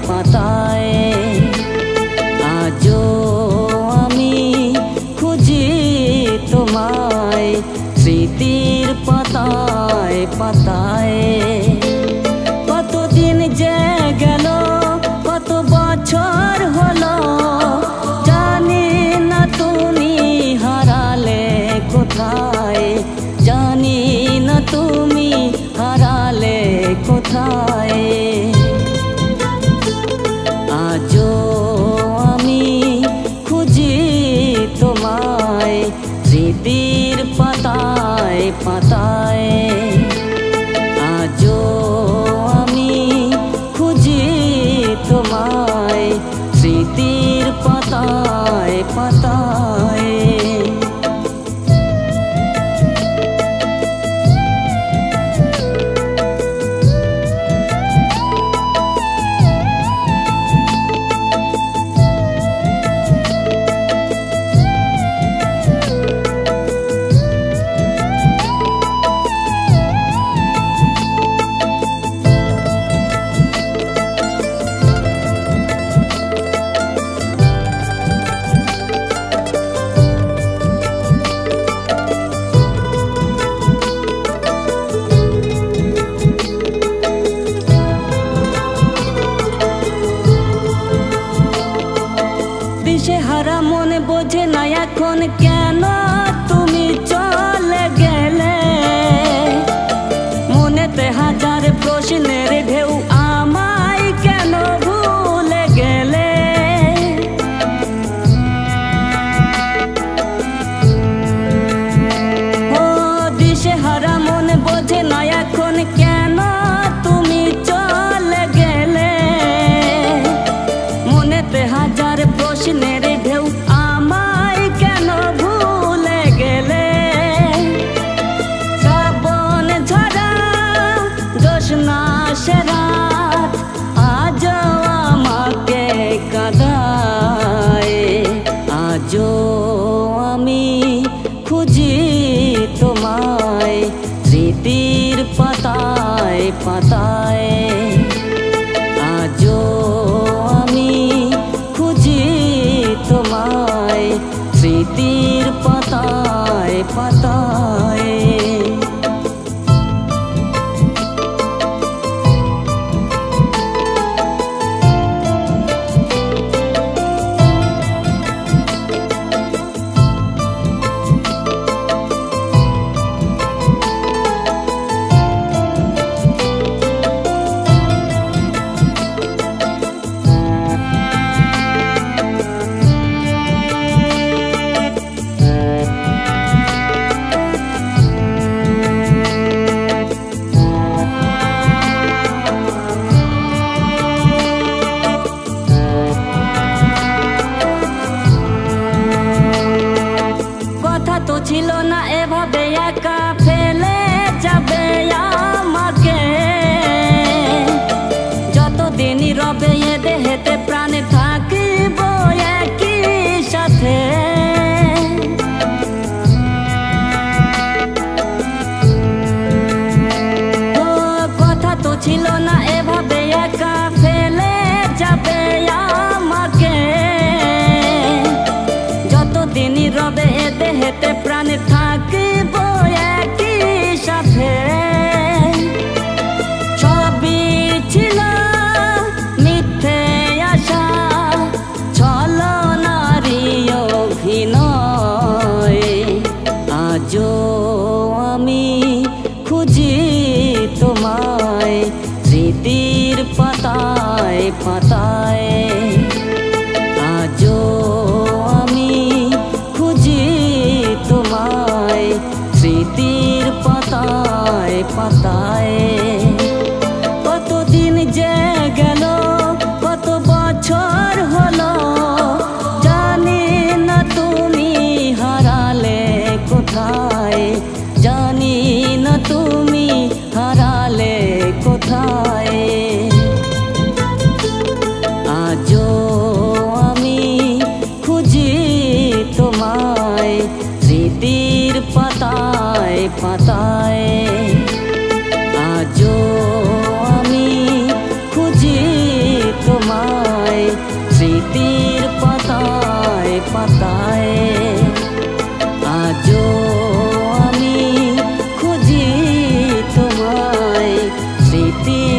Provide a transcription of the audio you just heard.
পাতায় আজও আমি খুঁজি তোমায় স্মৃতির পাতায় পাতায়। কতদিন যে গেল কত বছর হলো জানি না তুমি হারালে কোথায়, জানি না তুমি হারালে কোথায়। আজও আমি খুঁজি তোমায় স্মৃতির পাতায় পাতায় আজও আমি খুঁজি তোমায় স্মৃতির পাতায় পাতায়। দিশেহারা মনে বোঝে না এখন কেন তুমি চলে গেলে, মনেতে হাজার প্রশ্নের ঢেউ আমায় কেন ভুলে গেলে। ও দিশেহারা মনে বোঝে না এখন কেন তুমি চলে গেলে, মনেতে হাজার প্রশ্নের ঢেউ আমায় কেন ভুলে গেলে। শ্রাবণ ঝরা জ্যোৎস্না সে রাত আজও আমাকে কাঁদায় আজও আমি খুঁজি তোমায় স্মৃতির পাতায় পাতায় আজও আমি খুঁজি তোমায় স্মৃতির পাতায় পাতায়। তো ছিল না এভাবে একা ফেলে যাবে আমাকে, যতদিন রবে এ দেহেতে প্রাণে থাকিব একই সাথে। ও কথা তো ছিল না এভাবে একা ফেলে যাবে আমাকে, যতদিন রবে এ দেহেতে প্রাণে থাকিব একই সাথে। সবই ছিল মিথ্যে আশা ছলনারী অভিনয় আজও আমি খুঁজি তোমায় স্মৃতির পাতায় পাতায় আজও আমি খুঁজি তোমায় স্মৃতির পাতায় পাতায়। কতদিন যে গেল কত বছর হলো জানি না তুমি হারালে কোথায়, জানি না তুমি হারালে কোথায়। আজও আমি খুঁজি তোমায় স্মৃতির পাতায় পাতায় আজও স্মৃতি